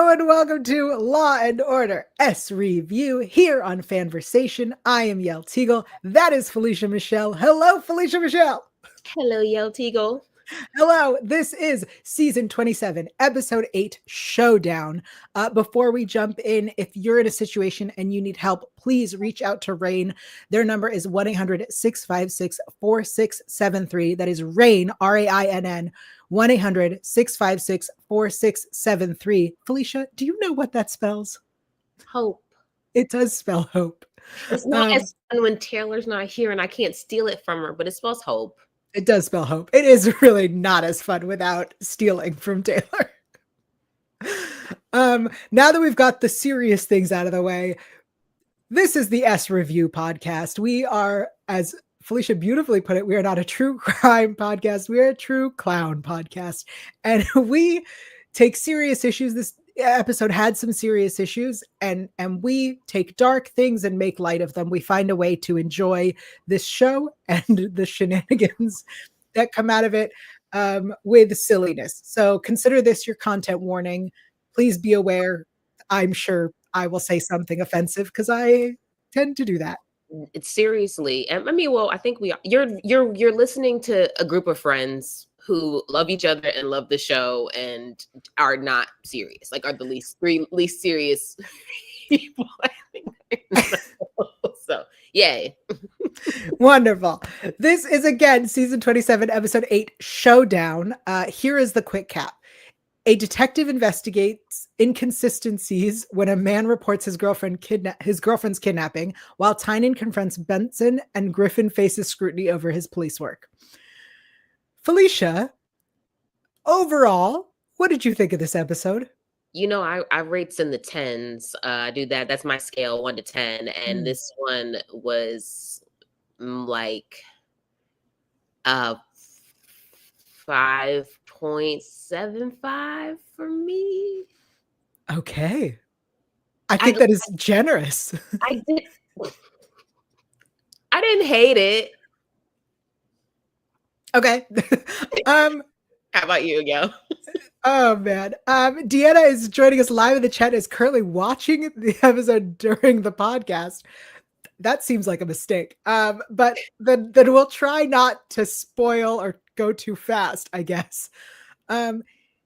Hello and welcome to Law and Order SVU here on FANVERSATION. I am Yael Tygiel. That is Felicia Michelle. Hello, Felicia Michelle. Hello, Yael Tygiel. Hello, this is season 27, episode 8, Showdown. Before we jump in, if you're in a situation and you need help, please reach out to RAINN. Their number is 1-800-656-4673. That is RAINN, RAINN, 1-800-656-4673. Felicia, do you know what that spells? Hope. It does spell hope. It's not as fun when Taylor's not here and I can't steal it from her, but it spells hope. It does spell hope. It is really not as fun without stealing from Taylor. Now that we've got the serious things out of the way, this is the SVU podcast. We are, as Felicia beautifully put it, we are not a true crime podcast. We are a true clown podcast. And we take serious issues. This episode had some serious issues, and we take dark things and make light of them. We find a way to enjoy this show and the shenanigans that come out of it with silliness. So consider this your content warning. Please be aware. I'm sure I will say something offensive because I tend to do that. It's seriously. I mean, well, I think you're listening to a group of friends who love each other and love the show and are not serious, like are the least serious people. I think. So, yay. Wonderful. This is again season 27, episode 8, Showdown. Here is the quick cap. A detective investigates inconsistencies when a man reports his girlfriend's kidnapping, while Tynan confronts Benson and Griffin faces scrutiny over his police work. Felicia, overall, what did you think of this episode? You know, I rates in the 10s. I do that. That's my scale, 1 to 10. And this one was like 5.75 for me. Okay. I think that is generous. I didn't hate it. Okay. How about you, Yael? Oh man. Deanna is joining us live in the chat, is currently watching the episode during the podcast. That seems like a mistake. But then we'll try not to spoil or go too fast, I guess.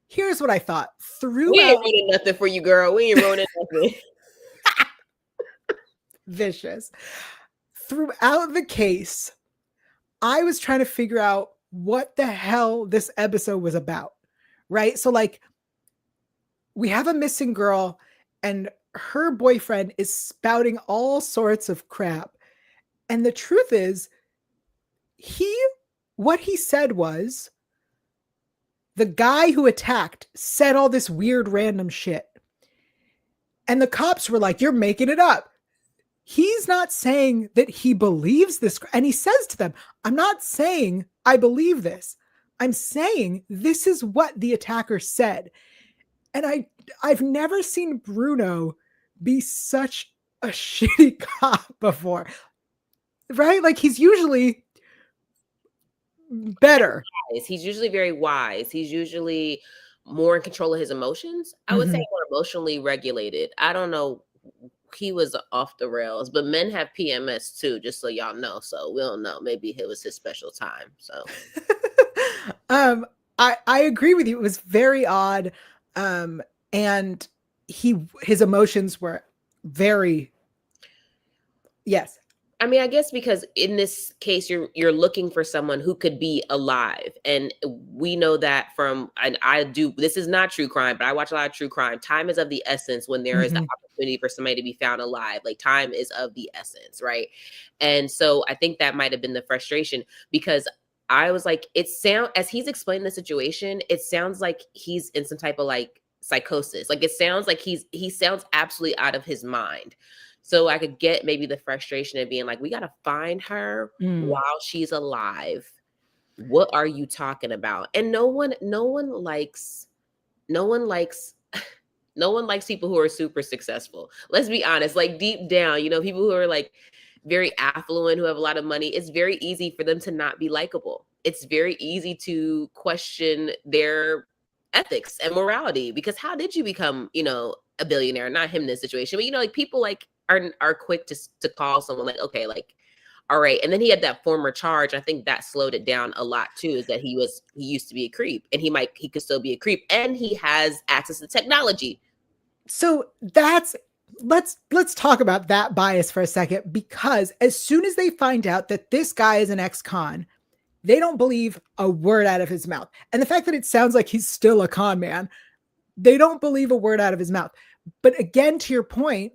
Here's what I thought. We ain't ruining nothing for you, girl. We ain't ruining nothing. Vicious. Throughout the case, I was trying to figure out what the hell this episode was about, right? So like, we have a missing girl and her boyfriend is spouting all sorts of crap. And the truth is, what he said was, the guy who attacked said all this weird random shit. And the cops were like, you're making it up. He's not saying that he believes this. And he says to them, I'm not saying I believe this. I'm saying this is what the attacker said. And I've never seen Bruno be such a shitty cop before. Right? Like he's usually better. He's usually very wise. He's usually more in control of his emotions. I would say more emotionally regulated. I don't know. He was off the rails, but men have PMS too, just so y'all know. So we don't know. Maybe it was his special time. So I agree with you. It was very odd. And his emotions were very, yes. I mean, I guess because in this case, you're looking for someone who could be alive. And we know that this is not true crime, but I watch a lot of true crime. Time is of the essence when there is the opportunity for somebody to be found alive. Like time is of the essence, right? And so I think that might have been the frustration, because I was like, as he's explained the situation, it sounds like he's in some type of like psychosis. Like it sounds like he sounds absolutely out of his mind. So I could get maybe the frustration of being like, we got to find her while she's alive. What are you talking about? And no one likes people who are super successful. Let's be honest, like deep down, people who are like very affluent, who have a lot of money, it's very easy for them to not be likable. It's very easy to question their ethics and morality, because how did you become, a billionaire? Not him in this situation, but like people like are quick to call someone like, okay, like, all right. And then he had that former charge. I think that slowed it down a lot too, is that he used to be a creep, and he could still be a creep, and he has access to technology. So let's talk about that bias for a second, because as soon as they find out that this guy is an ex-con, they don't believe a word out of his mouth. And the fact that it sounds like he's still a con man, they don't believe a word out of his mouth. But again, to your point,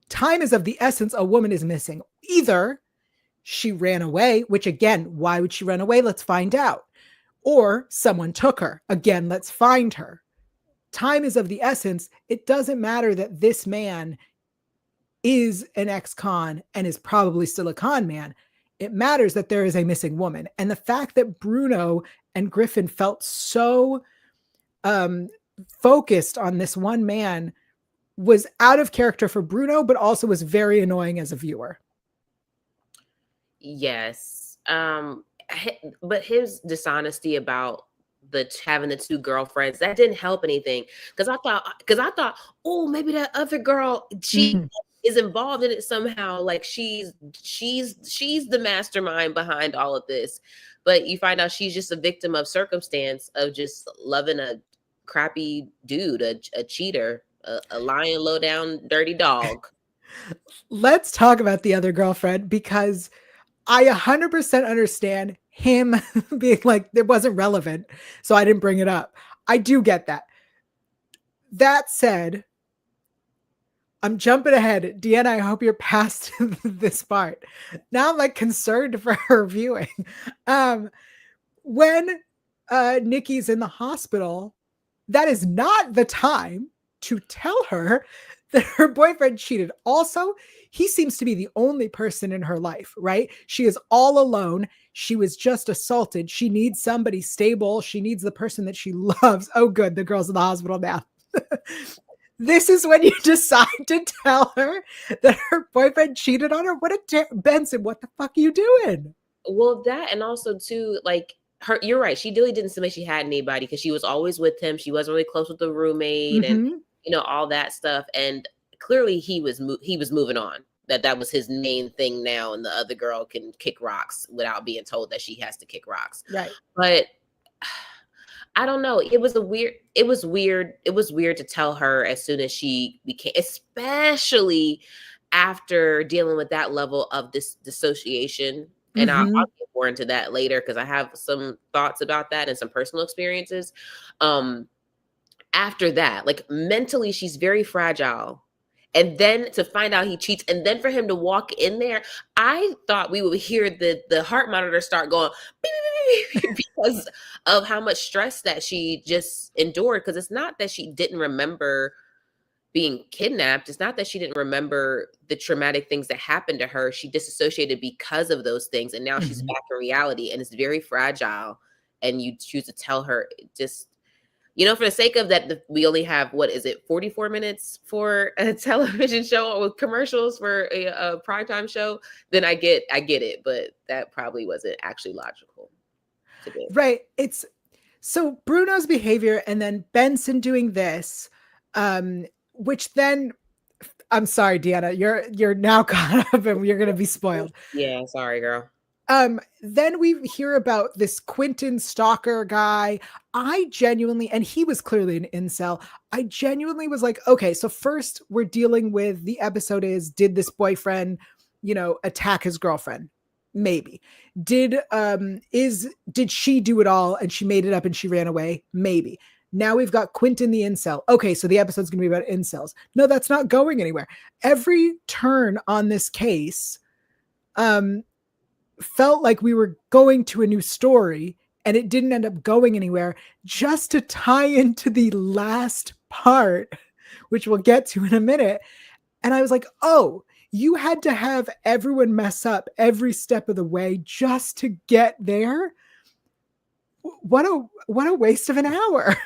time is of the essence. A woman is missing. Either she ran away, which again, why would she run away? Let's find out. Or someone took her. Again, let's find her. Time is of the essence. It doesn't matter that this man is an ex-con and is probably still a con man. It matters that there is a missing woman. And the fact that Bruno and Griffin felt so focused on this one man was out of character for Bruno, but also was very annoying as a viewer. Yes. But his dishonesty about having the two girlfriends, that didn't help anything. Because I thought, oh, maybe that other girl, she is involved in it somehow. Like she's the mastermind behind all of this. But you find out she's just a victim of circumstance, of just loving a crappy dude, a cheater, a lying, low down, dirty dog. Let's talk about the other girlfriend, because I 100% understand him being like, it wasn't relevant, so I didn't bring it up. I do get that. That said, I'm jumping ahead. Deanna, I hope you're past this part. Now I'm like concerned for her viewing. When Nikki's in the hospital, that is not the time to tell her that her boyfriend cheated. Also, he seems to be the only person in her life, right? She is all alone. She was just assaulted. She needs somebody stable. She needs the person that she loves. Oh, good. The girl's in the hospital now. This is when you decide to tell her that her boyfriend cheated on her? Benson, what the fuck are you doing? Well, that, and also too, like, you're right. She really didn't seem like she had anybody, because she was always with him. She wasn't really close with the roommate, and all that stuff. And clearly he was moving on. That was his main thing now, and the other girl can kick rocks without being told that she has to kick rocks. Right. But I don't know. It was weird to tell her as soon as she became, especially after dealing with that level of this dissociation. And I'll get more into that later, because I have some thoughts about that and some personal experiences. After that, like, mentally, she's very fragile. And then to find out he cheats, and then for him to walk in there, I thought we would hear the heart monitor start going beep, beep, beep, beep, because of how much stress that she just endured. Because it's not that she didn't remember being kidnapped. It's not that she didn't remember the traumatic things that happened to her. She disassociated because of those things. And now she's back in reality, and it's very fragile. And you choose to tell her, just, for the sake of that, we only have, 44 minutes for a television show with commercials for a primetime show, then I get it. But that probably wasn't actually logical to do. Right. It's so Bruno's behavior, and then Benson doing this, which then, I'm sorry, Deanna, you're now caught up and you're going to be spoiled. Yeah. Sorry, girl. Then we hear about this Quentin stalker guy. I genuinely, and he was clearly an incel, I genuinely was like, okay, so first we're dealing with, the episode is, did this boyfriend, attack his girlfriend? Maybe. Did she do it all and she made it up and she ran away? Maybe. Now we've got Quentin the incel. Okay, so the episode's going to be about incels. No, that's not going anywhere. Every turn on this case, felt like we were going to a new story, and it didn't end up going anywhere, just to tie into the last part, which we'll get to in a minute. And I was like, oh, you had to have everyone mess up every step of the way just to get there? What a waste of an hour.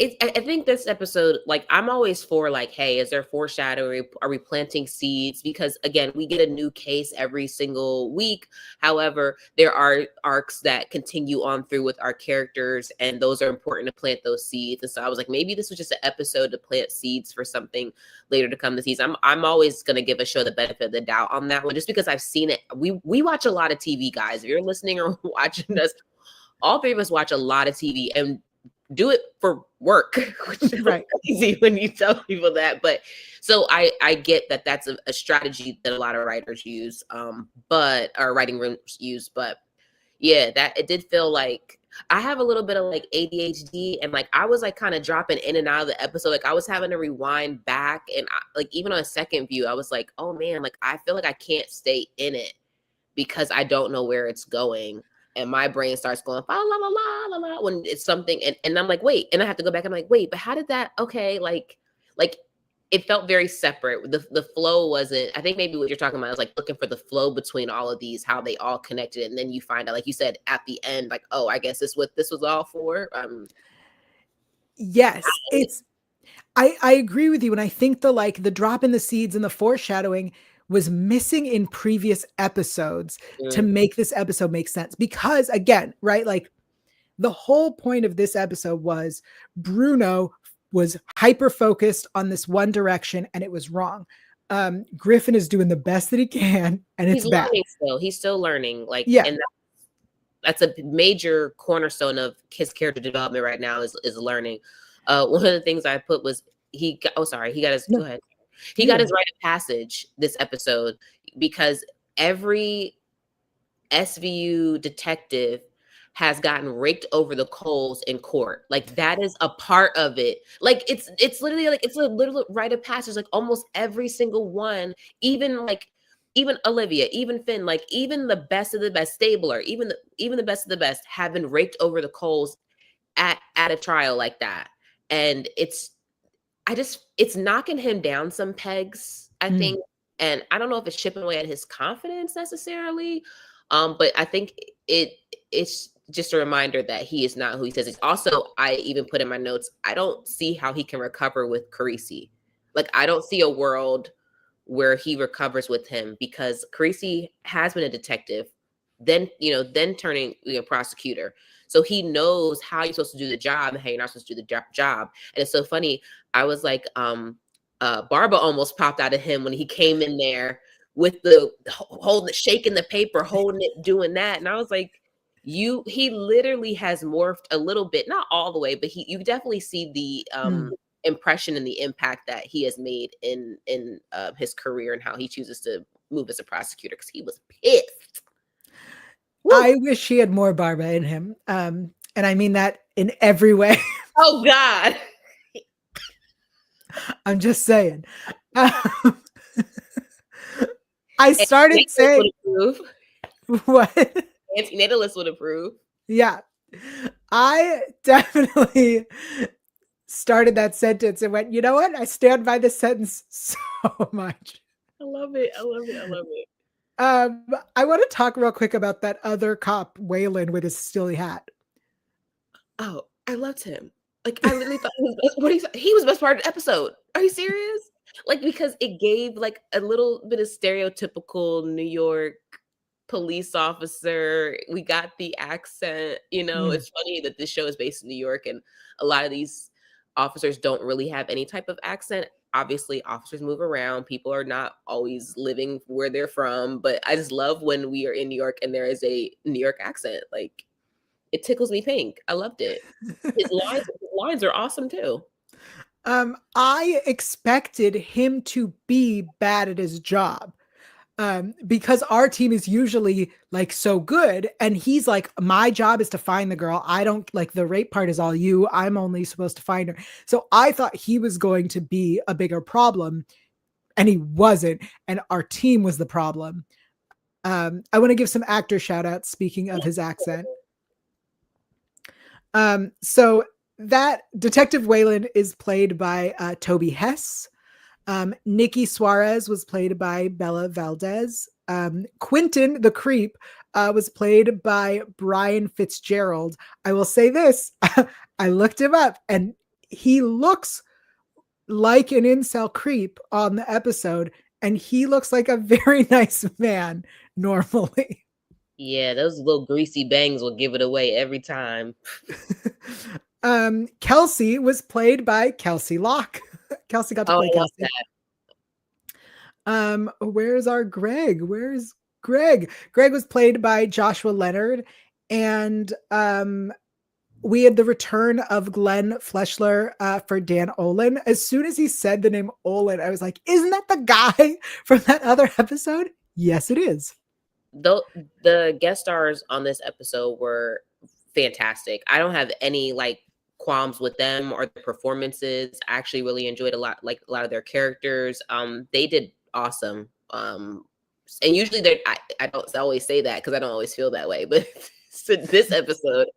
I think this episode, like, I'm always for like, hey, is there foreshadowing? Are we planting seeds? Because again, we get a new case every single week. However, there are arcs that continue on through with our characters, and those are important to plant those seeds. And so I was like, maybe this was just an episode to plant seeds for something later to come this season. I'm always gonna give a show the benefit of the doubt on that one, just because I've seen it. We watch a lot of TV, guys. If you're listening or watching us, all three of us watch a lot of TV and do it for work, which is Right. crazy when you tell people that. But so I get that that's a strategy that a lot of writers use, but or writing rooms use. But yeah, that it did feel like I have a little bit of like ADHD, and like I was like kind of dropping in and out of the episode. Like I was having to rewind back, and like even on a second view, I was like, oh man, like I feel like I can't stay in it because I don't know where it's going. And my brain starts going la la la la la when it's something, and I'm like, wait, and I have to go back. I'm like, wait, but how did that? Okay, like it felt very separate. The flow wasn't. I think maybe what you're talking about is like looking for the flow between all of these, how they all connected, and then you find out, like you said, at the end, like, oh, I guess this is what this was all for. Yes, it's. I agree with you, and I think the drop in the seeds and the foreshadowing was missing in previous episodes to make this episode make sense. Because again, right, like the whole point of this episode was Bruno was hyper focused on this one direction and it was wrong. Griffin is doing the best that he can, and it's bad. He's still learning. Like, yeah, and that's a major cornerstone of his character development right now is learning. One of the things I put was he got his go ahead. He got his rite of passage this episode because every SVU detective has gotten raked over the coals in court. Like that is a part of it. Like it's literally like it's a little rite of passage. Like almost every single one, even Olivia, even Finn, like even the best of the best, Stabler, even the best of the best have been raked over the coals at a trial like that. And it's knocking him down some pegs, I think. And I don't know if it's chipping away at his confidence necessarily. But I think it's just a reminder that he is not who he says he's. Also, I even put in my notes, I don't see how he can recover with Carisi. Like, I don't see a world where he recovers with him because Carisi has been a detective, then turning prosecutor. So he knows how you're supposed to do the job and how you're not supposed to do the job. And it's so funny. I was like, Barba almost popped out of him when he came in there with the shaking the paper, holding it, doing that. And I was like, he literally has morphed a little bit, not all the way, but you definitely see the impression and the impact that he has made in his career and how he chooses to move as a prosecutor, because he was pissed. Woo. I wish he had more Barba in him. And I mean that in every way. Oh God. I'm just saying. I started saying what? Antinatalists would approve. Yeah. I definitely started that sentence and went, you know what? I stand by this sentence so much. I love it. I love it. I love it. I want to talk real quick about that other cop, Waylon, with his Steely hat. Oh, I loved him. Like, I literally thought he was the best part of the episode. Are you serious? Like, because it gave like a little bit of stereotypical New York police officer. We got the accent, It's funny that this show is based in New York and a lot of these officers don't really have any type of accent. Obviously, officers move around. People are not always living where they're from, but I just love when we are in New York and there is a New York accent. Like, it tickles me pink. I loved it. His lines are awesome too. I expected him to be bad at his job. Because our team is usually like so good, and he's like, my job is to find the girl. I don't like the rape part is all you. I'm only supposed to find her. So I thought he was going to be a bigger problem, and he wasn't. And our team was the problem. I want to give some actor shout outs. Speaking of his accent. So that Detective Waylon is played by Toby Hess. Nikki Suarez was played by Bella Valdez. Quentin, the creep, was played by Brian Fitzgerald. I will say this. I looked him up and he looks like an incel creep on the episode, and he looks like a very nice man normally. Yeah, those little greasy bangs will give it away every time. Kelsey was played by Kelsey Locke. Kelsey got to play Kelsey. Where's our Greg? Where's Greg? Greg was played by Joshua Leonard, and we had the return of Glenn Fleshler for Dan Olin. As soon as he said the name Olin, I was like, isn't that the guy from that other episode? Yes, it is. The guest stars on this episode were fantastic. I don't have any like qualms with them or the performances. I actually really enjoyed a lot of their characters. They did awesome. And usually I don't always say that because I don't always feel that way, but so this episode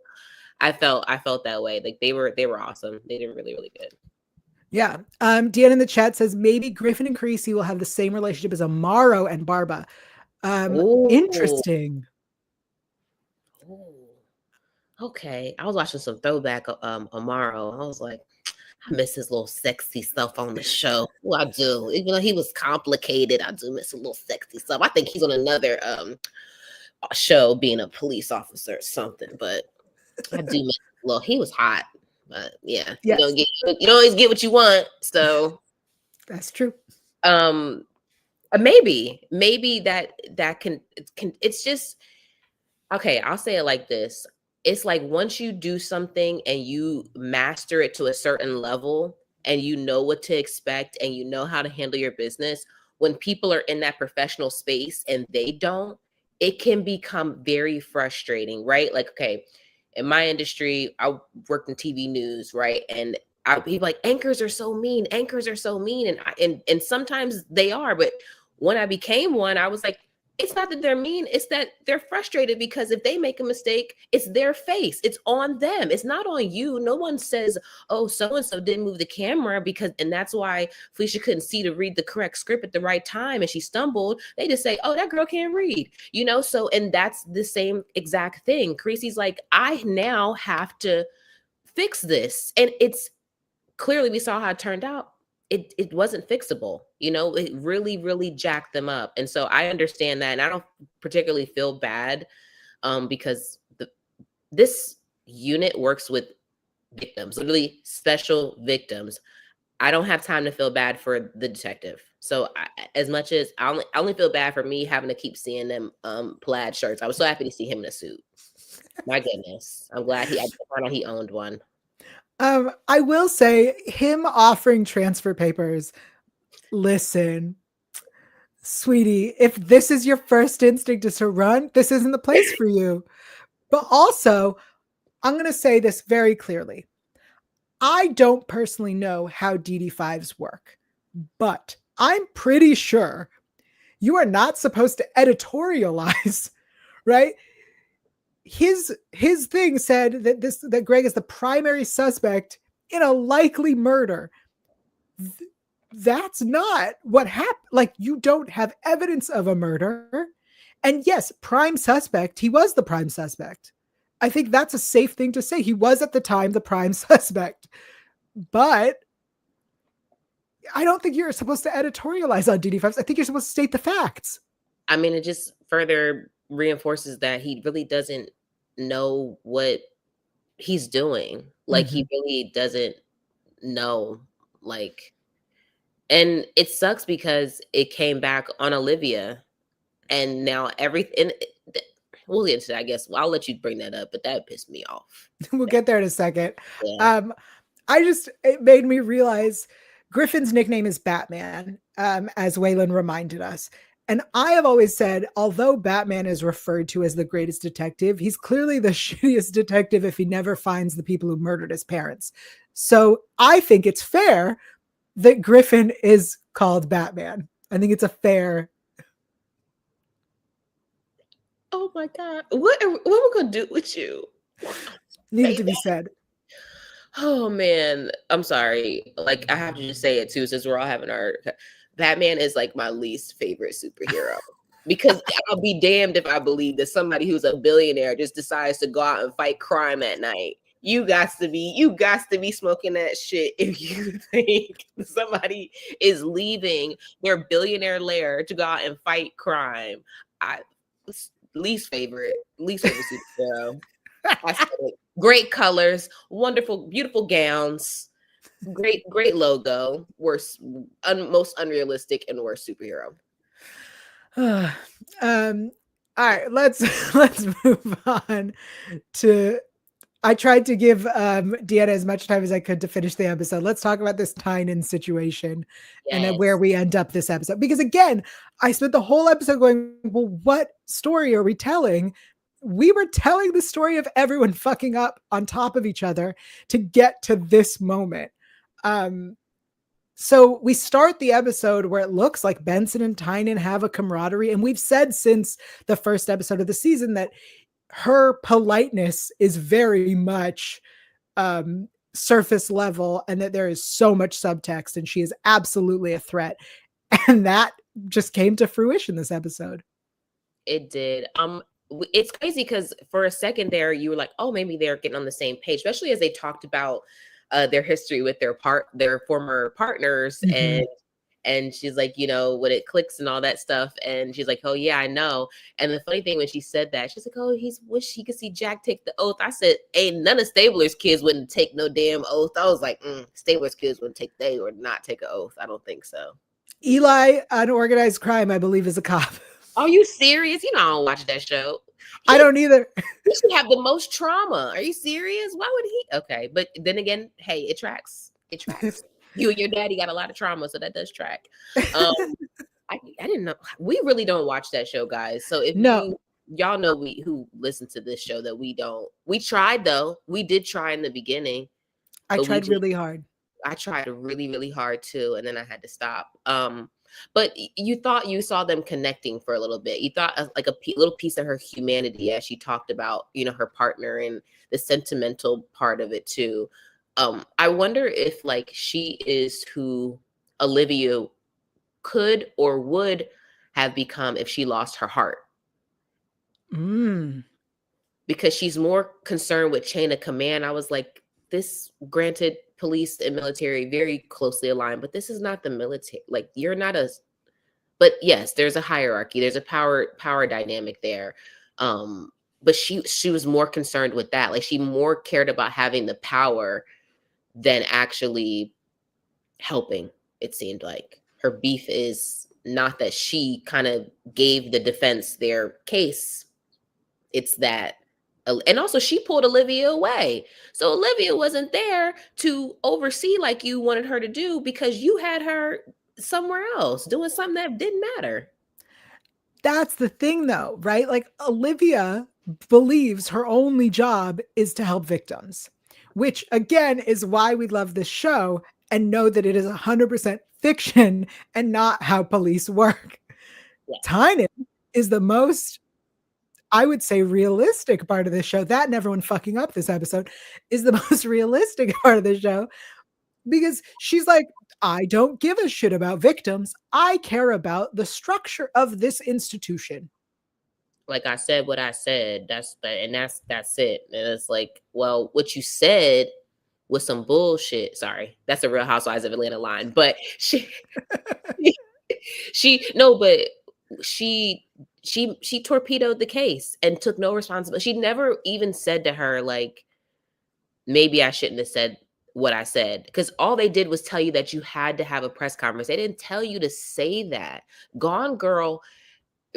I felt that way. Like they were awesome. They did really, really good. Yeah. Deanna in the chat says maybe Griffin and Creasy will have the same relationship as Amaro and Barba. Interesting. Ooh. Okay. I was watching some throwback Amaro. I was like, I miss his little sexy stuff on the show. Well, I do. Even though he was complicated, I do miss a little sexy stuff. I think he's on another show being a police officer or something, but I do miss well, he was hot. But yeah, yes. You don't always get what you want. So that's true. Maybe that can it's just okay. I'll say it like this. It's like once you do something and you master it to a certain level and you know what to expect and you know how to handle your business, when people are in that professional space and they don't, it can become very frustrating, right? Like, okay, in my industry, I worked in TV news, right? And I'd be like, anchors are so mean. Anchors are so mean. And sometimes they are. But when I became one, I was like, it's not that they're mean. It's that they're frustrated because if they make a mistake, it's their face. It's on them. It's not on you. No one says, oh, so-and-so didn't move the camera and that's why Felicia couldn't see to read the correct script at the right time and she stumbled. They just say, oh, that girl can't read, So, and that's the same exact thing. Creasy's like, I now have to fix this. And it's clearly we saw how it turned out. It wasn't fixable, it really, really jacked them up. And so I understand that. And I don't particularly feel bad because this unit works with victims, literally special victims. I don't have time to feel bad for the detective. So as much as I only feel bad for me having to keep seeing them plaid shirts. I was so happy to see him in a suit. My goodness. I'm glad I found out he owned one. I will say him offering transfer papers. Listen, sweetie, if this is your first instinct is to run, this isn't the place for you. But also, I'm going to say this very clearly. I don't personally know how DD5s work, but I'm pretty sure you are not supposed to editorialize, right? His thing said that Greg is the primary suspect in a likely murder. That's not what happened. Like, you don't have evidence of a murder. And yes, prime suspect, he was the prime suspect. I think that's a safe thing to say. He was at the time the prime suspect. But I don't think you're supposed to editorialize on DD5s. I think you're supposed to state the facts. I mean, it just further reinforces that he really doesn't know what he's doing. Like, he really doesn't know. Like, and it sucks because it came back on Olivia, and now everything. We'll get into that, I guess. Well, I'll let you bring that up, but that pissed me off. We'll get there in a second. Yeah. It made me realize Griffin's nickname is Batman, as Waylon reminded us. And I have always said, although Batman is referred to as the greatest detective, he's clearly the shittiest detective if he never finds the people who murdered his parents. So I think it's fair that Griffin is called Batman. I think it's a fair. Oh my God. What are we going to do with you? Needed to be said. Oh man. I'm sorry. Like, I have to just say it too, since we're all having our... Batman is like my least favorite superhero because I'll be damned if I believe that somebody who's a billionaire just decides to go out and fight crime at night. You got to be smoking that shit if you think somebody is leaving their billionaire lair to go out and fight crime. Least favorite superhero. I said it. Great colors, wonderful, beautiful gowns, great logo. Worst, most unrealistic and worst superhero. All right, let's move on to. I tried to give Deanna as much time as I could to finish the episode. Let's talk about this Tynan situation and then where we end up this episode. Because again, I spent the whole episode going, well, what story are we telling? We were telling the story of everyone fucking up on top of each other to get to this moment. So we start the episode where it looks like Benson and Tynan have a camaraderie. And we've said since the first episode of the season that her politeness is very much surface level and that there is so much subtext and she is absolutely a threat. And that just came to fruition this episode. It did. It's crazy because for a second there, you were like, oh, maybe they're getting on the same page, especially as they talked about their history with their former partners. Mm-hmm. And she's like, when it clicks and all that stuff. And she's like, oh, yeah, I know. And the funny thing when she said that, she's like, oh, he's wish he could see Jack take the oath. I said, ain't none of Stabler's kids wouldn't take no damn oath. I was like, Stabler's kids wouldn't they would not take an oath. I don't think so. Eli, unorganized crime, I believe, is a cop. Are you serious? I don't watch that show. I don't either. He should have the most trauma. Are you serious? Why would he? Okay. But then again, hey, it tracks. It tracks. You and your daddy got a lot of trauma, so that does track. I didn't know. We really don't watch that show, guys. So if y'all know who listen to this show that we don't. We tried though. We did try in the beginning. I tried really hard. I tried really, really hard too, and then I had to stop. But you thought you saw them connecting for a little bit. You thought like a little piece of her humanity as she talked about, her partner and the sentimental part of it too. I wonder if like she is who Olivia could or would have become if she lost her heart. Because she's more concerned with chain of command. I was like, this, granted, police and military very closely aligned, but this is not the military. Like, you're not but yes, there's a hierarchy. There's a power dynamic there. But she was more concerned with that. Like, she more cared about having the power than actually helping. It seemed like her beef is not that she kind of gave the defense their case. It's that. And also she pulled Olivia away. So Olivia wasn't there to oversee like you wanted her to do because you had her somewhere else doing something that didn't matter. That's the thing though, right? Like Olivia believes her only job is to help victims, which again is why we love this show and know that it is 100% fiction and not how police work. Yeah. Tynan is the most, I would say, realistic part of this show. That and everyone fucking up this episode is the most realistic part of the show because she's like, I don't give a shit about victims. I care about the structure of this institution. Like I said, what I said, that's it. And it's like, well, what you said was some bullshit. Sorry, that's a Real Housewives of Atlanta line, but she torpedoed the case and took no responsibility. She never even said to her, like, maybe I shouldn't have said what I said, because all they did was tell you that you had to have a press conference. They didn't tell you to say that. Gone Girl,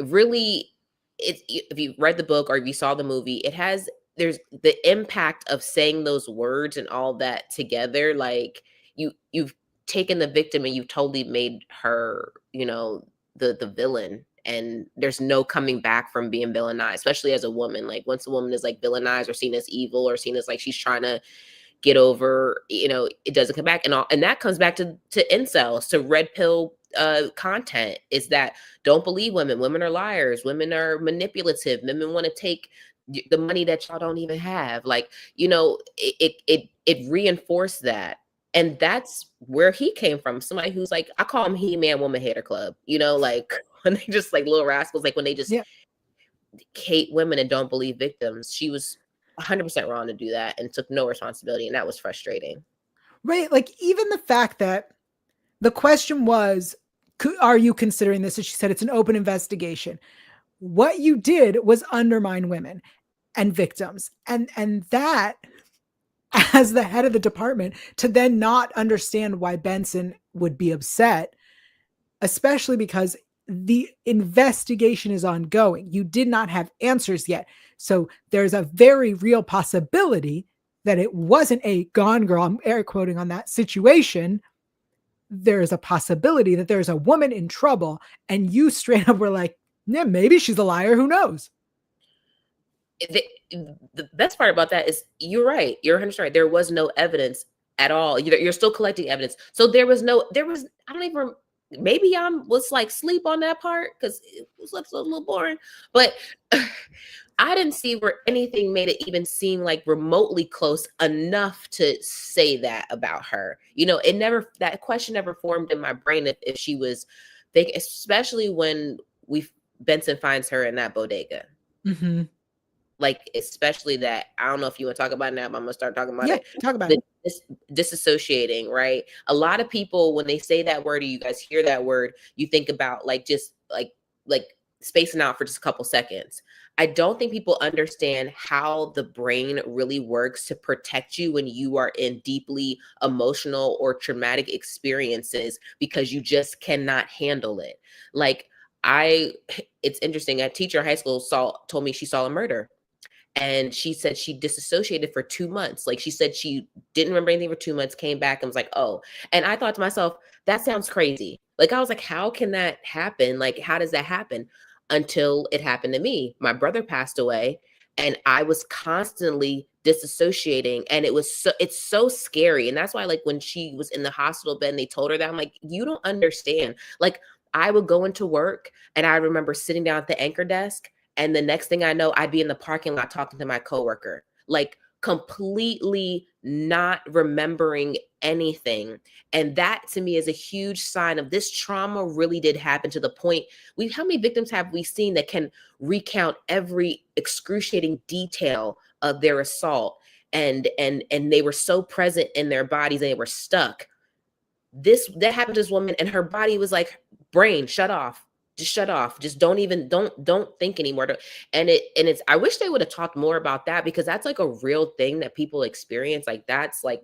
really, if you read the book or if you saw the movie, there's the impact of saying those words and all that together. Like you've taken the victim and you've totally made her, the villain, and there's no coming back from being villainized, especially as a woman. Like once a woman is like villainized or seen as evil or seen as like she's trying to get over, it doesn't come back. And that comes back to incels, to red pill content, is that don't believe women. Women are liars. Women are manipulative. Women want to take the money that y'all don't even have. Like, it reinforced that. And that's where he came from. Somebody who's like, I call him He-Man Woman Hater Club, like when they just like little rascals, like when they just hate women and don't believe victims. She was 100% wrong to do that and took no responsibility. And that was frustrating. Right. Like, even the fact that the question was, are you considering this? And she said, it's an open investigation. What you did was undermine women and victims. And that, as the head of the department, to then not understand why Benson would be upset, especially because the investigation is ongoing. You did not have answers yet. So there's a very real possibility that it wasn't a Gone Girl, I'm air quoting on that situation. There is a possibility that there's a woman in trouble, and you straight up were like, yeah, maybe she's a liar. Who knows? The best part about that is you're right. You're 100% right. There was no evidence at all. You're still collecting evidence. So I don't even, maybe I was like sleep on that part because it was like a little boring, but I didn't see where anything made it even seem like remotely close enough to say that about her. That question never formed in my brain if she was fake, especially when Benson finds her in that bodega. Mm-hmm. Like, especially that, I don't know if you want to talk about it now, but I'm gonna start talking about it. Talk about it. Disassociating, right? A lot of people, when they say that word, or you guys hear that word, you think about like just like spacing out for just a couple seconds. I don't think people understand how the brain really works to protect you when you are in deeply emotional or traumatic experiences, because you just cannot handle it. Like, it's interesting. A teacher in high school told me she saw a murder. And she said she disassociated for 2 months. Like, she said she didn't remember anything for 2 months, came back and was like, oh. And I thought to myself, that sounds crazy. Like, I was like, how can that happen? Like, how does that happen? Until it happened to me. My brother passed away and I was constantly disassociating. And it's so scary. And that's why, like, when she was in the hospital bed and they told her that, I'm like, you don't understand. Like, I would go into work and I remember sitting down at the anchor desk, and the next thing I know, I'd be in the parking lot talking to my coworker, like completely not remembering anything. And that to me is a huge sign of this trauma really did happen, to the point how many victims have we seen that can recount every excruciating detail of their assault, and they were so present in their bodies, they were stuck. That happened to this woman, and her body was like, brain, shut off. Just shut off. Just don't think anymore. I wish they would have talked more about that, because that's like a real thing that people experience. Like, that's like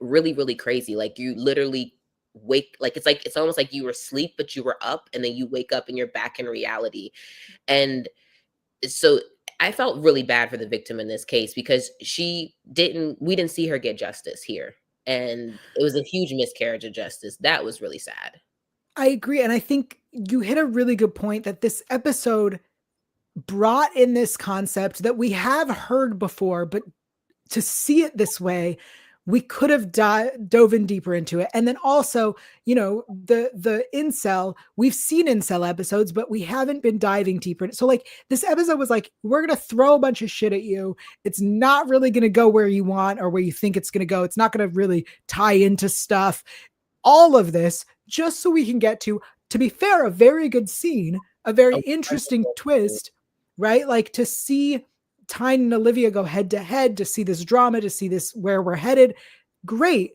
really, really crazy. Like, you literally wake, like, it's almost like you were asleep, but you were up, and then you wake up and you're back in reality. And so I felt really bad for the victim in this case, because we didn't see her get justice here. And it was a huge miscarriage of justice. That was really sad. I agree. And I think you hit a really good point, that this episode brought in this concept that we have heard before, but to see it this way, we could have dove in deeper into it. And then also, the incel, we've seen incel episodes, but we haven't been diving deeper. So like, this episode was like, we're going to throw a bunch of shit at you. It's not really going to go where you want or where you think it's going to go. It's not going to really tie into stuff. All of this just so we can get to be fair, a very good scene, a very interesting twist, right? Like, to see Tyne and Olivia go head to head, to see this drama, to see this where we're headed. Great.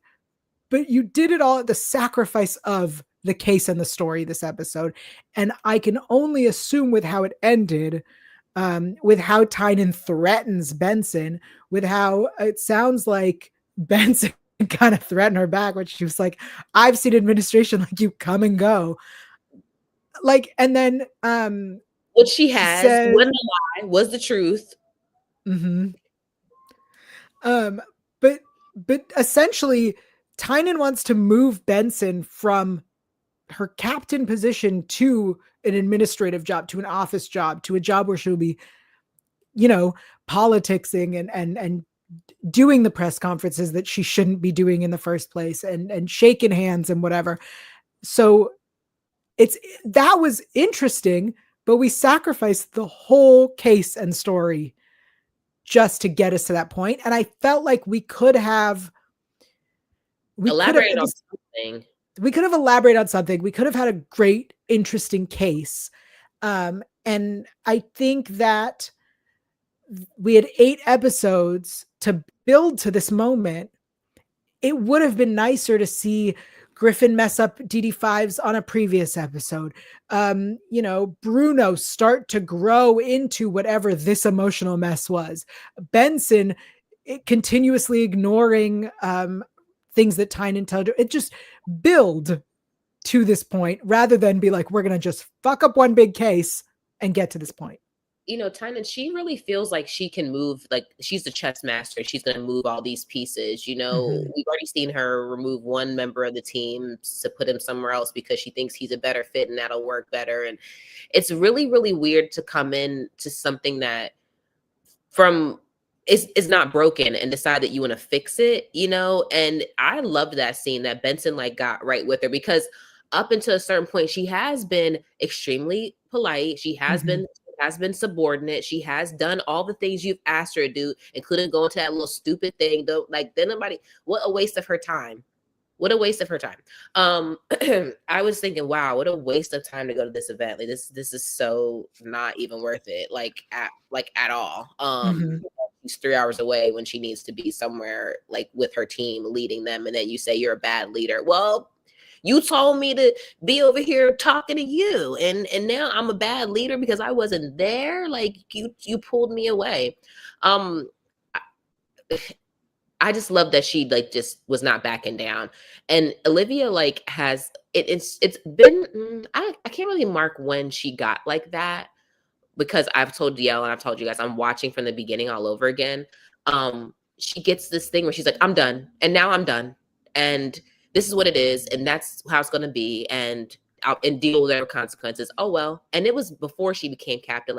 But you did it all at the sacrifice of the case and the story this episode. And I can only assume, with how it ended, with how Tynan threatens Benson, with how it sounds like Benson kind of threatened her back, when she was like, I've seen administration like you come and go. Like, and then what she has wasn't a lie, was the truth. Mm-hmm. But essentially, Tynan wants to move Benson from her captain position to an administrative job, to an office job, to a job where she'll be, politicsing and doing the press conferences that she shouldn't be doing in the first place, and shaking hands and whatever. So that was interesting, but we sacrificed the whole case and story just to get us to that point. And I felt like we could have elaborated on something. We could have elaborated on something. We could have had a great, interesting case. And I think that we had 8 episodes to build to this moment. It would have been nicer to see Griffin mess up DD5s on a previous episode. Bruno start to grow into whatever this emotional mess was. Benson continuously ignoring things that Tynan told her. It just build to this point rather than be like, we're going to just fuck up one big case and get to this point. Tynan, she really feels like she can move, like she's the chess master. She's going to move all these pieces. We've already seen her remove one member of the team to put him somewhere else because she thinks he's a better fit and that'll work better. And it's really, really weird to come in to something that is not broken and decide that you want to fix it, And I loved that scene that Benson got right with her, because up until a certain point, she has been extremely polite. She has been subordinate. She has done all the things you've asked her to do, including going to that little stupid thing. Though, then nobody, what a waste of her time. What a waste of her time. I was thinking, wow, what a waste of time to go to this event. This is so not even worth it. At all. She's 3 hours away when she needs to be somewhere with her team leading them. And then you say you're a bad leader. Well, you told me to be over here talking to you, and now I'm a bad leader because I wasn't there. You pulled me away. I just love that she just was not backing down. And Olivia has it's been I can't really mark when she got like that, because I've told Yael and I've told you guys I'm watching from the beginning all over again. She gets this thing where she's like, I'm done, and now I'm done, and this is what it is, and that's how it's going to be, and I'll deal with whatever consequences. Oh well. And it was before she became captain.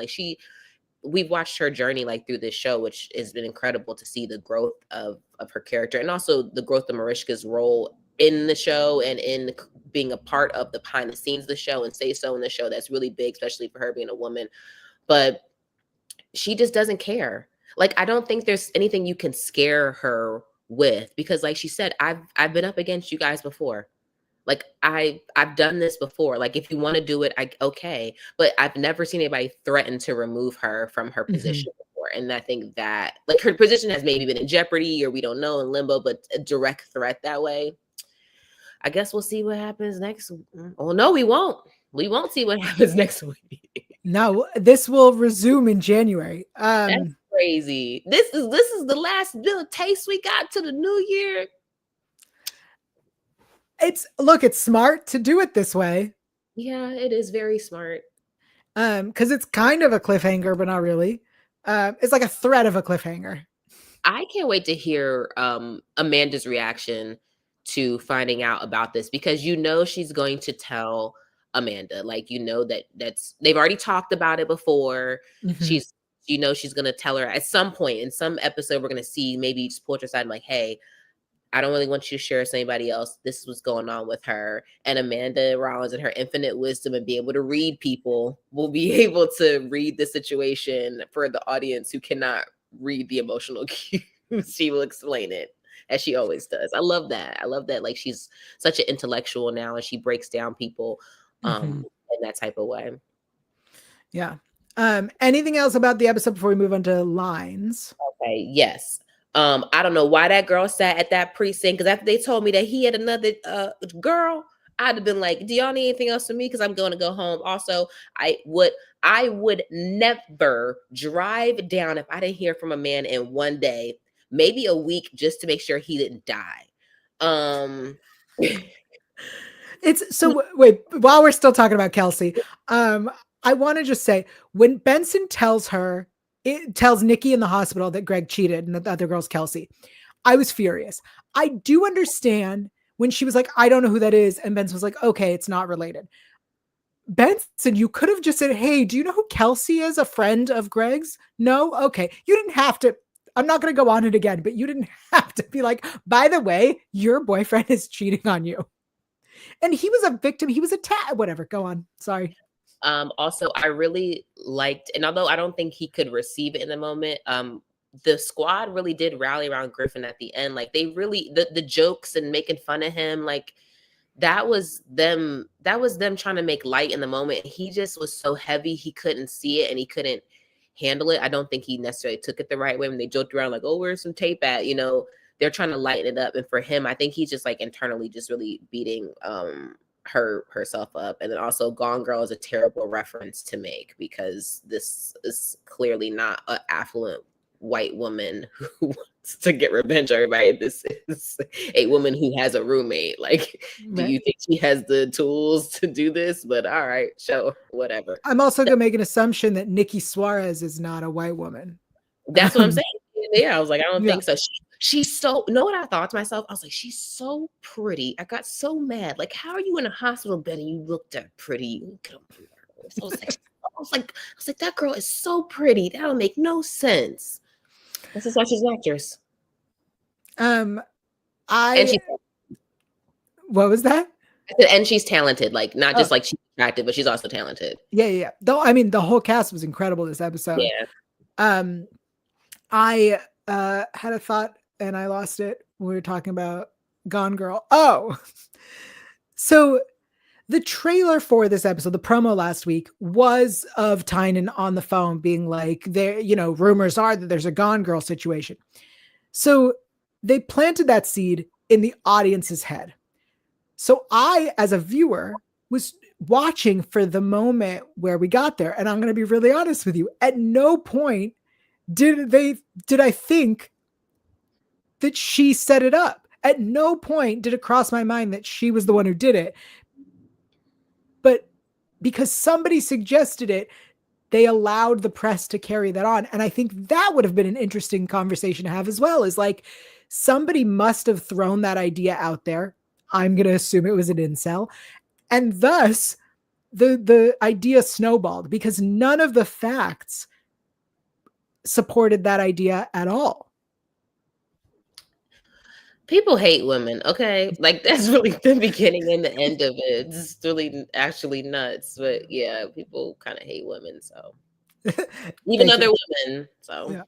We've watched her journey through this show, which has been incredible to see the growth of her character, and also the growth of Mariska's role in the show and in being a part of the behind the scenes of the show and say so in the show. That's really big, especially for her being a woman. But she just doesn't care. I don't think there's anything you can scare her with, because she said, I've been up against you guys before. I've done this before. If you want to do it, okay. But I've never seen anybody threaten to remove her from her position before. And I think that her position has maybe been in jeopardy, or we don't know, in limbo, but a direct threat that way. I guess we'll see what happens next. Oh no, we won't. We won't see what happens next week. No, this will resume in January. That's crazy. This is the last little taste we got to the new year. It's smart to do it this way. Yeah, it is very smart. Because it's kind of a cliffhanger, but not really. It's like a threat of a cliffhanger. I can't wait to hear Amanda's reaction to finding out about this, because she's going to tell Amanda. That's they've already talked about it before. She's she's going to tell her at some point in some episode. We're going to see, maybe just pull her aside and hey, I don't really want you to share with anybody else. This is what's going on with her. And Amanda Rollins, and her infinite wisdom and being able to read people, will be able to read the situation for the audience who cannot read the emotional cues. She will explain it, as she always does. I love that. She's such an intellectual now, and she breaks down people in that type of way. Yeah. Anything else about the episode before we move on to lines? Okay. Yes. I don't know why that girl sat at that precinct, because after they told me that he had another girl, I'd have been like, do y'all need anything else from me? Because I'm going to go home. Also, I would never drive down if I didn't hear from a man in one day, maybe a week, just to make sure he didn't die. It's so wait, while we're still talking about Kelsey, I want to just say, when Benson tells Nikki in the hospital that Greg cheated and the other girl's Kelsey, I was furious. I do understand when she was like, I don't know who that is. And Benson was like, okay, it's not related. Benson, you could have just said, hey, do you know who Kelsey is? A friend of Greg's? No? Okay. You didn't have to. I'm not going to go on it again, but you didn't have to be like, by the way, your boyfriend is cheating on you. And he was a victim. He was attacked. Whatever. Go on. Sorry. Also, I really liked, and although I don't think he could receive it in the moment, the squad really did rally around Griffin at the end. They really, the jokes and making fun of him, that was them trying to make light in the moment. He just was so heavy, he couldn't see it, and he couldn't handle it. I don't think he necessarily took it the right way when they joked around like, oh, where's some tape at? You know, they're trying to lighten it up. And for him, I think he's just like internally just really beating herself up. And then also Gone Girl is a terrible reference to make because this is clearly not an affluent white woman who wants to get revenge on everybody. This is a woman who has a roommate. Like, do you think she has the tools to do this? But all right, show whatever. I'm also gonna make an assumption that Nikki Suarez is not a white woman. That's what I'm saying. Yeah, I was like, I don't think so. She's so, you know what I thought to myself? I was like, she's so pretty. I got so mad. Like, how are you in a hospital bed and you look that pretty? You look I was like, that girl is so pretty. That'll make no sense. This is why she's an actress. What was that? I said, and she's talented. Like, not just like she's attractive, but she's also talented. Yeah. Though, I mean, the whole cast was incredible this episode. Yeah. I had a thought and I lost it. We were talking about Gone Girl. Oh, so the trailer for this episode, the promo last week, was of Tynan on the phone being like, there, you know, rumors are that there's a Gone Girl situation. So they planted that seed in the audience's head. So I, as a viewer, was watching for the moment where we got there. And I'm going to be really honest with you. At no point did I think that she set it up. At no point did it cross my mind that she was the one who did it. But because somebody suggested it, they allowed the press to carry that on. And I think that would have been an interesting conversation to have as well, is like, somebody must have thrown that idea out there. I'm going to assume it was an incel. And thus the idea snowballed because none of the facts supported that idea at all. People hate women, okay? Like, that's really the beginning and the end of it. It's really actually nuts. But yeah, people kind of hate women, so even other women. So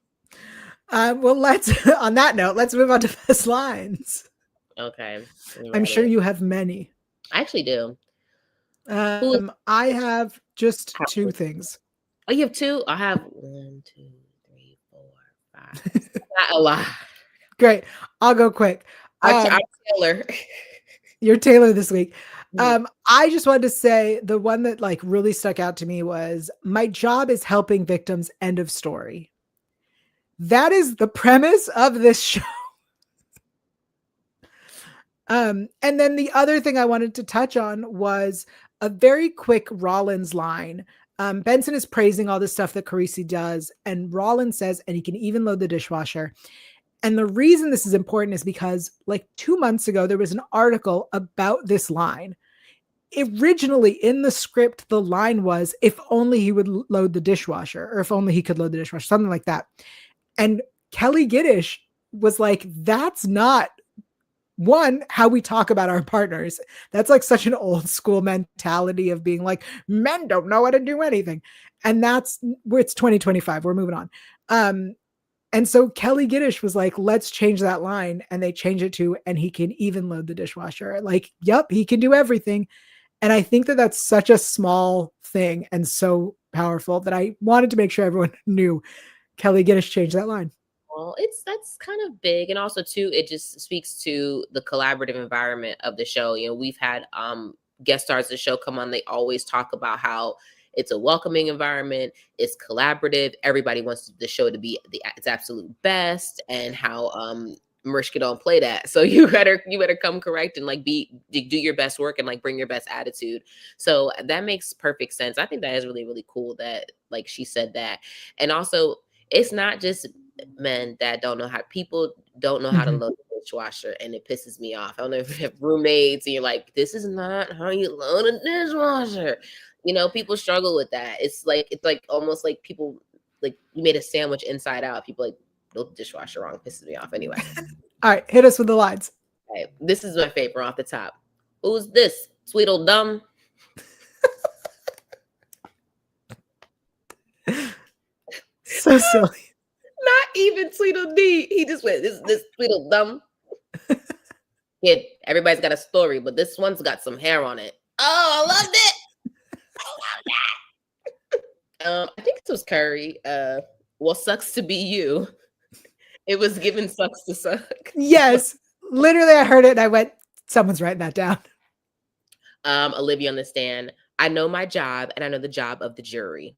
yeah. Well, let's on that note, let's move on to best lines. Okay. I'm sure you have many. I actually do. I have just two things. Oh, you have two? I have 1, 2, 3, 4, 5. Not a lot. Great. I'll go quick. I'm Taylor. You're Taylor this week. I just wanted to say the one that like really stuck out to me was, my job is helping victims, end of story. That is the premise of this show. And then the other thing I wanted to touch on was a very quick Rollins line. Benson is praising all the stuff that Carisi does, and Rollins says, and he can even load the dishwasher. And the reason this is important is because like 2 months ago, there was an article about this line. Originally in the script, the line was, if only he would load the dishwasher, or if only he could load the dishwasher, something like that. And Kelly Giddish was like, that's not how we talk about our partners. That's like such an old school mentality of being like, men don't know how to do anything. And that's where it's 2025. We're moving on. And so Kelly Giddish was like, let's change that line. And they changed it to, and he can even load the dishwasher. Like, yep, he can do everything. And I think that that's such a small thing and so powerful that I wanted to make sure everyone knew Kelly Giddish changed that line. Well, that's kind of big. And also too, it just speaks to the collaborative environment of the show. You know, we've had guest stars of the show come on. They always talk about how it's a welcoming environment. It's collaborative. Everybody wants the show to be its absolute best, and how Mariska don't play that. So you better come correct and like do your best work and like bring your best attitude. So that makes perfect sense. I think that is really, really cool that like she said that. And also, it's not just men that don't know how to load the dishwasher, and it pisses me off. I don't know if you have roommates and you're like, this is not how you load a dishwasher. You know, people struggle with that. It's like almost like people, like you made a sandwich inside out. People like, load the dishwasher wrong. It pisses me off anyway. All right, hit us with the lines. All right, this is my favorite off the top. Who's this? Sweet old dumb. So silly. Not even Sweetle D. He just went, this Sweetle dumb. Yeah, everybody's got a story, but this one's got some hair on it. Oh, I loved it. I think was Curry. Well, sucks to be you. It was given sucks to suck. Yes, literally, I heard it and I went, someone's writing that down. Olivia on the stand. I know my job and I know the job of the jury.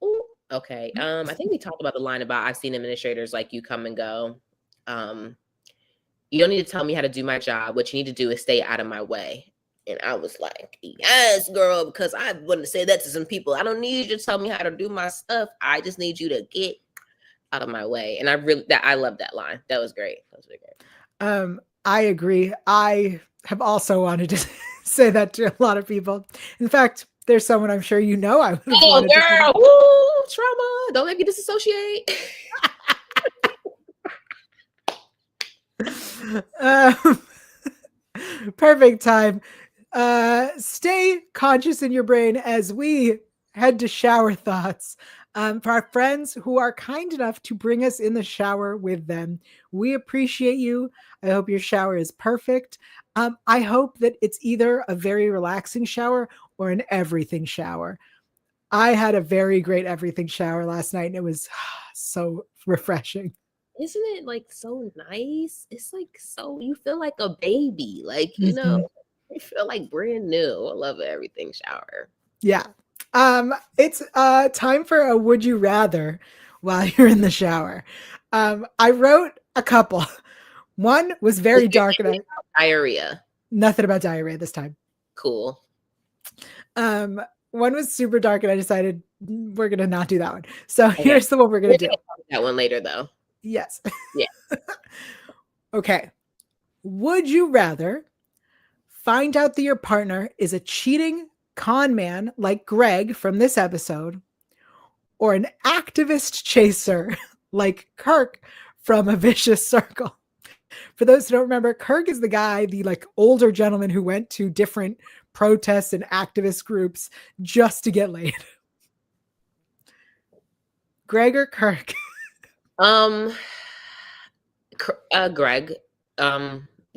Ooh, okay. I think we talked about the line about I've seen administrators like you come and go. You don't need to tell me how to do my job. What you need to do is stay out of my way. And I was like, yes, girl, because I wouldn't say that to some people. I don't need you to tell me how to do my stuff. I just need you to get out of my way. And I love that line. That was great. That was really great. I agree. I have also wanted to say that to a lot of people. In fact, there's someone I'm sure you know I would have wanted girl, to. Woo, trauma. Don't let me disassociate. Perfect time. Stay conscious in your brain as we head to shower thoughts. For our friends who are kind enough to bring us in the shower with them, we appreciate you. I hope your shower is perfect. I hope that it's either a very relaxing shower or an everything shower. I had a very great everything shower last night and it was so refreshing. Isn't it like so nice? It's like so you feel like a baby, like you know, you feel like brand new. I love everything shower. Yeah. It's time for a would you rather while you're in the shower. I wrote a couple. One was very dark and diarrhea. Nothing about diarrhea this time. Cool. One was super dark and I decided we're gonna not do that one. So here's the one we're gonna do. That one later though. Yes. Yeah. Okay. Would you rather find out that your partner is a cheating con man like Greg from this episode, or an activist chaser like Kirk from A Vicious Circle? For those who don't remember, Kirk is the guy, the like older gentleman who went to different protests and activist groups just to get laid. Greg or Kirk? Greg.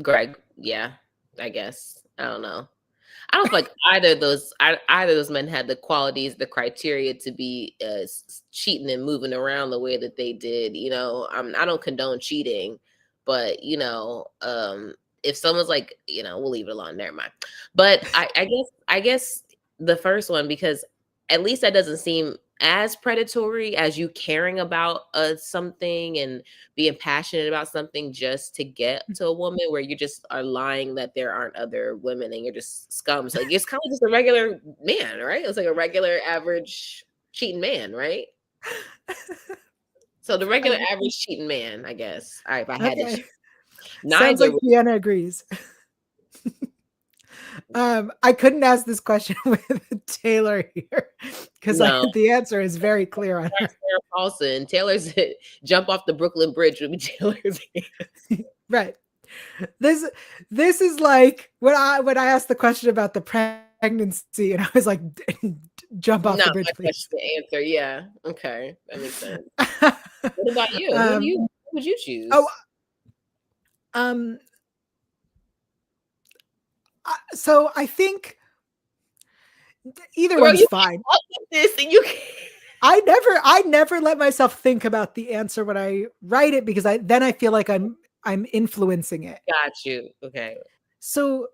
Greg. Yeah, I guess. I don't know. I don't feel like either of those men had the qualities, the criteria to be cheating and moving around the way that they did. You know, I don't condone cheating, but you know, if someone's like, you know, we'll leave it alone. Never mind. But I guess the first one, because at least that doesn't seem as predatory as you caring about something and being passionate about something just to get to a woman, where you just are lying that there aren't other women and you're just scum. So it's kind of just a regular man, right? It's like a regular average cheating man, right? So the regular average cheating man, I guess. All right, if I had to. Sounds like Deanna agrees. I couldn't ask this question with Taylor here because the answer is very clear on her. Paulson. Taylor's jump off the Brooklyn Bridge would be Taylor's right. This is like when I asked the question about the pregnancy and I was like, jump off the bridge, please. The answer, yeah. Okay, that makes sense. What about you? Who would you choose? So I think either one's fine. I never let myself think about the answer when I write it because then I feel like I'm influencing it. Got you. Okay. So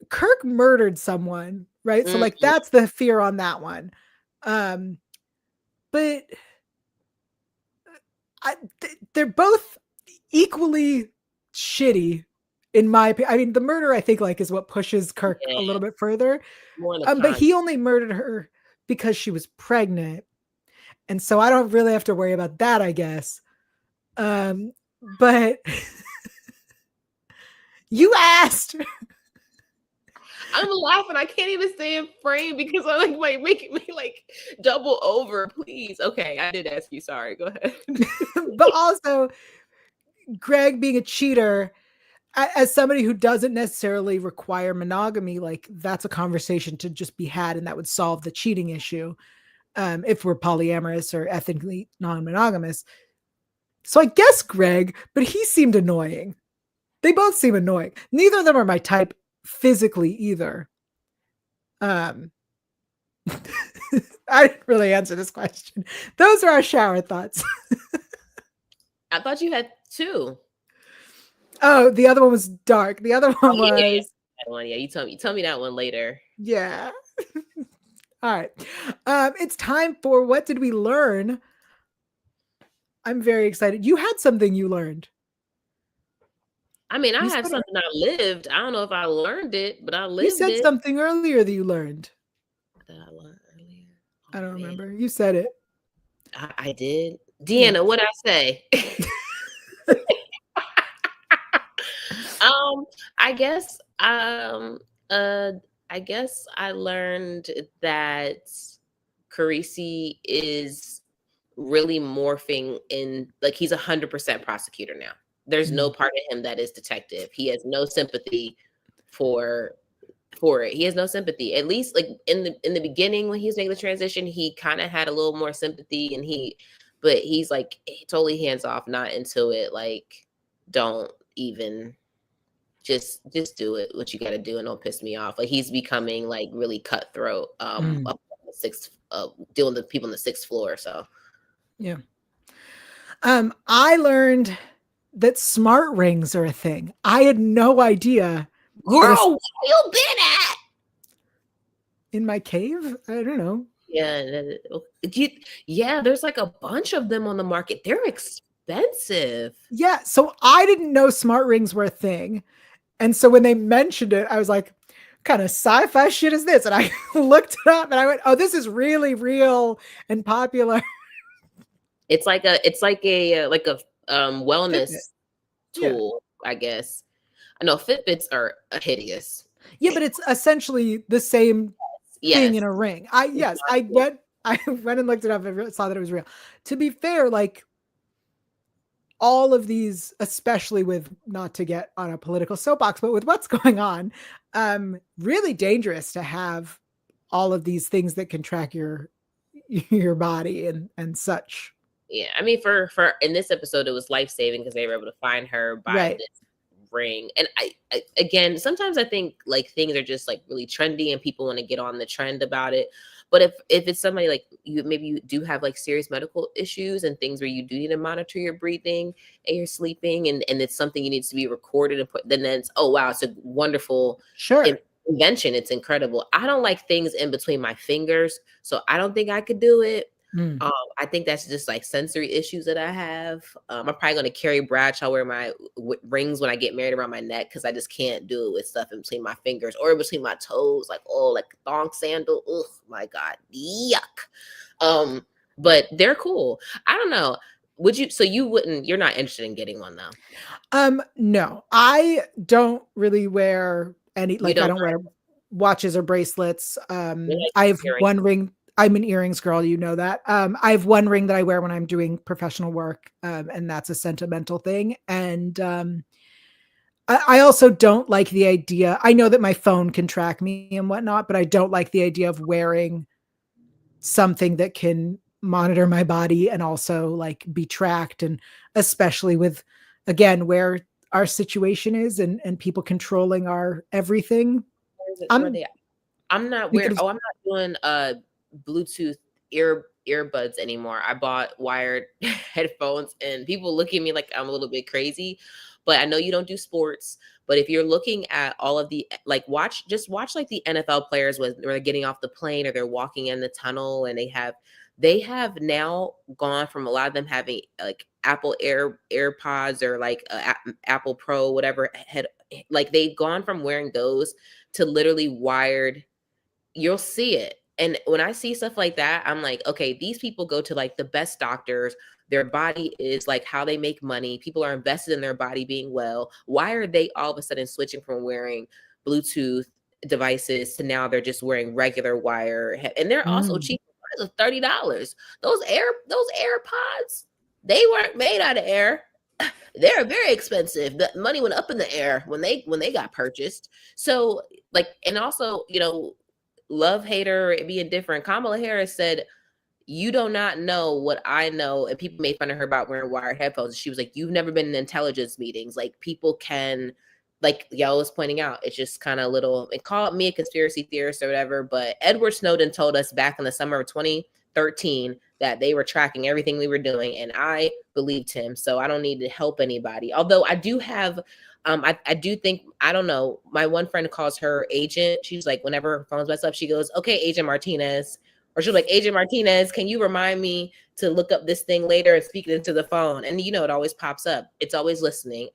Kirk murdered someone, right? So like that's the fear on that one. But they're both equally shitty. In my opinion, I mean, the murder, I think, like, is what pushes Kirk a little bit further. But he only murdered her because she was pregnant. And so I don't really have to worry about that, I guess. But you asked. I'm laughing. I can't even stay in frame because I'm like making me like double over, please. Okay, I did ask you. Sorry. Go ahead. But also, Greg being a cheater, as somebody who doesn't necessarily require monogamy, like that's a conversation to just be had, and that would solve the cheating issue if we're polyamorous or ethically non-monogamous. So I guess Greg, but he seemed annoying. They both seem annoying. Neither of them are my type physically either. I didn't really answer this question. Those are our shower thoughts. I thought you had two. Oh, the other one was dark. The other one was that one. Yeah, you tell me that one later. yeah. All right. It's time for what did we learn? I'm very excited. You had something you learned. I mean, I You have said something I lived. I don't know if I learned it, but I you lived said it. something earlier that you learned. That I learned earlier. I don't man. remember. You said it. I did. Deanna, what'd I say? I guess I guess I learned that Carisi is really morphing in, like, he's 100% prosecutor now. There's no part of him that is detective. He has no sympathy for it. He has no sympathy. At least like in the beginning when he was making the transition, he kind of had a little more sympathy, and but he's like totally hands off, not into it. Like, don't even just do it what you got to do and don't piss me off. Like, he's becoming like really cutthroat up on the sixth dealing with people on the sixth floor. So yeah. I learned that smart rings are a thing. I had no idea. Girl, where you been at? In my cave? I don't know. Yeah, there's like a bunch of them on the market. They're expensive. Yeah, so I didn't know smart rings were a thing. And so when they mentioned it, I was like, kind of sci-fi shit is this? And I looked it up and I went, oh, this is really real and popular. It's like a wellness tool, I guess. I know Fitbits are hideous. Yeah, but it's essentially the same thing in a ring. I went and looked it up and saw that it was real. To be fair, like all of these, especially with, not to get on a political soapbox, but with what's going on, really dangerous to have all of these things that can track your body and such. Yeah, I mean, for in this episode, it was life-saving because they were able to find her by this ring. And I again, sometimes I think like things are just like really trendy and people want to get on the trend about it. But if it's somebody like you, maybe you do have like serious medical issues and things where you do need to monitor your breathing and your sleeping, and it's something you need to be recorded and put, then it's, oh wow, it's a wonderful invention. It's incredible. I don't like things in between my fingers, so I don't think I could do it. I think that's just like sensory issues that I have. I'm probably going to carry Bradshaw, wear my rings when I get married around my neck, because I just can't do it with stuff in between my fingers or in between my toes, like, oh, like thong sandal. Oh my God, yuck. But they're cool. I don't know. Would you? So you're not interested in getting one though? No, I don't really wear any. Like, I don't wear watches or bracelets. I have one ring. I'm an earrings girl, you know that. I have one ring that I wear when I'm doing professional work, and that's a sentimental thing. And I also don't like the idea. I know that my phone can track me and whatnot, but I don't like the idea of wearing something that can monitor my body and also like be tracked. And especially with, again, where our situation is and people controlling our everything. I'm not wearing. I'm not doing Bluetooth earbuds anymore. I bought wired headphones, and people look at me like I'm a little bit crazy, but I know you don't do sports. But if you're looking at all of the, like, watch like the NFL players when they're getting off the plane or they're walking in the tunnel, and they have now gone from a lot of them having like Apple AirPods or like Apple Pro, whatever like they've gone from wearing those to literally wired. You'll see it. And when I see stuff like that, I'm like, okay, these people go to like the best doctors. Their body is like how they make money. People are invested in their body being well. Why are they all of a sudden switching from wearing Bluetooth devices to now they're just wearing regular wire? And they're also cheap. It's $30. Those AirPods, they weren't made out of air. They're very expensive. The money went up in the air when they got purchased. So like, and also, you know, love, hater, being different. Kamala Harris said, you do not know what I know. And people made fun of her about wearing wired headphones. She was like, you've never been in intelligence meetings. Like, people can like Yael was pointing out, it's just kind of little, and call me a conspiracy theorist or whatever, but Edward Snowden told us back in the summer of 2013 that they were tracking everything we were doing, and I believed him. So I don't need to help anybody. Although I do have, I do think, I don't know, my one friend calls her agent. She's like, whenever her phone's messed up, she goes, okay, Agent Martinez. Or she'll be like, Agent Martinez, can you remind me to look up this thing later and speak it into the phone? And you know, it always pops up. It's always listening.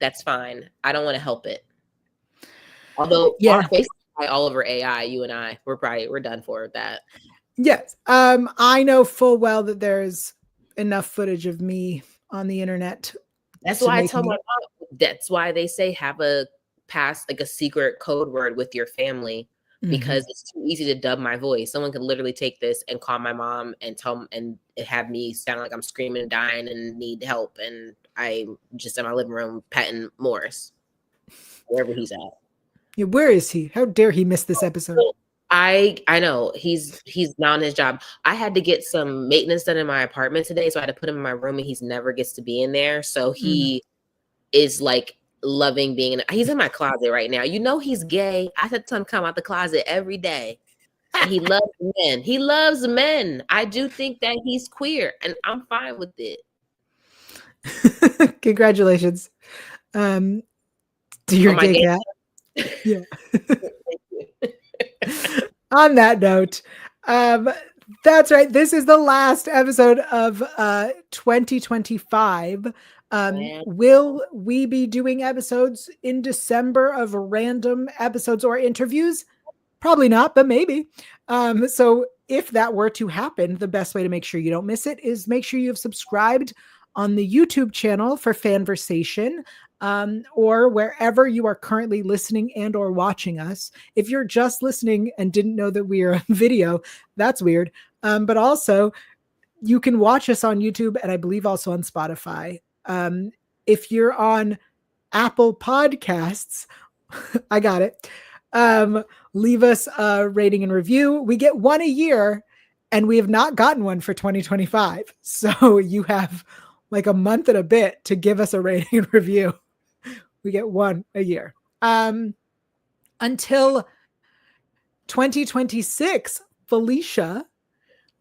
That's fine. I don't want to help it. Although our face all over AI, you and I, we're done for that. Yes. I know full well that there's enough footage of me on the internet. That's why I tell my mom, that's why they say have a like a secret code word with your family, because it's too easy to dub my voice. Someone could literally take this and call my mom and and have me sound like I'm screaming and dying and need help. And I'm just in my living room patting Morris, wherever he's at. Yeah, where is he? How dare he miss this episode? I know he's not on his job. I had to get some maintenance done in my apartment today, so I had to put him in my room, and he's never gets to be in there. So he is like loving being he's in my closet right now. You know he's gay. I had to come out the closet every day. And he loves men. He loves men. I do think that he's queer, and I'm fine with it. Congratulations. To your gay cat. Yeah. On that note, that's right. This is the last episode of 2025. Will we be doing episodes in December of random episodes or interviews? Probably not, but maybe. So if that were to happen, the best way to make sure you don't miss it is make sure you have subscribed on the YouTube channel for FANVERSATION, or wherever you are currently listening and or watching us. If you're just listening and didn't know that we are on video, that's weird. But also you can watch us on YouTube, and I believe also on Spotify. If you're on Apple Podcasts, I got it. Leave us a rating and review. We get one a year, and we have not gotten one for 2025. So you have like a month and a bit to give us a rating and review. We get one a year. Until 2026, Felicia,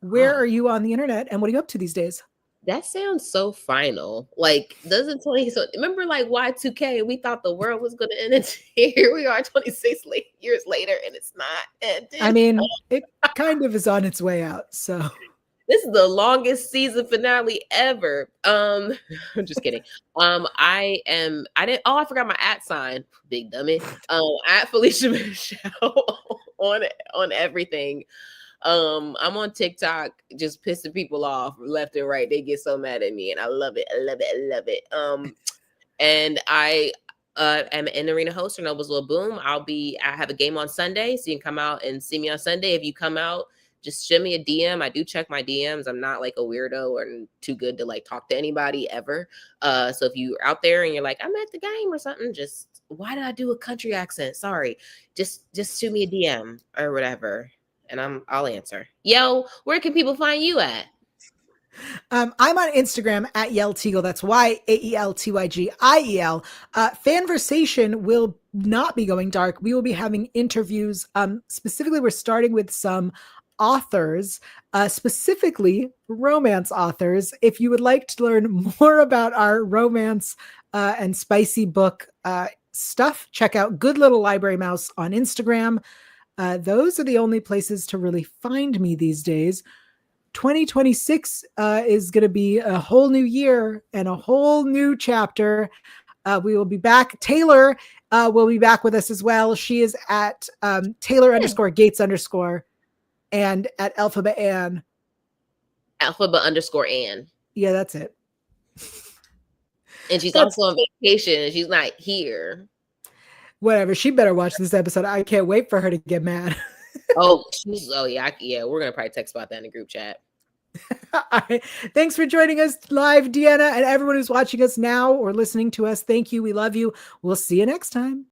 where are you on the internet, and what are you up to these days? That sounds so final. Like, doesn't 20? So remember, like Y2K, we thought the world was going to end. And here we are, 26 years later, and it's not ended. I mean, it kind of is on its way out. So this is the longest season finale ever. I'm just kidding. I forgot my @ sign. Big dummy. At Felicia Michelle on everything. I'm on TikTok, just pissing people off left and right. They get so mad at me, and I love it. I love it. I love it. And I am an arena host for Noble's Little Boom. I have a game on Sunday, so you can come out and see me on Sunday. If you come out, just send me a DM. I do check my DMs. I'm not like a weirdo or too good to like talk to anybody ever. So if you're out there and you're like, I'm at the game or something, just why did I do a country accent? Sorry. Just shoot me a DM or whatever, and I'll answer. Yo, where can people find you at? I'm on Instagram at Yael Tygiel. That's YAELTYGIEL. FANVERSATION will not be going dark. We will be having interviews. Specifically, we're starting with some authors, specifically romance authors. If you would like to learn more about our romance and spicy book stuff, check out Good Little Library Mouse on Instagram. Those are the only places to really find me these days. 2026 is going to be a whole new year and a whole new chapter. We will be back. Taylor will be back with us as well. She is at Taylor_Gates_ and at Alphabet Ann. Alphabet_Ann. Yeah, that's it. And she's also on vacation, and she's not here. Whatever. She better watch this episode. I can't wait for her to get mad. Yeah. We're gonna probably text about that in the group chat. All right. Thanks for joining us live, Deanna, and everyone who's watching us now or listening to us. Thank you. We love you. We'll see you next time.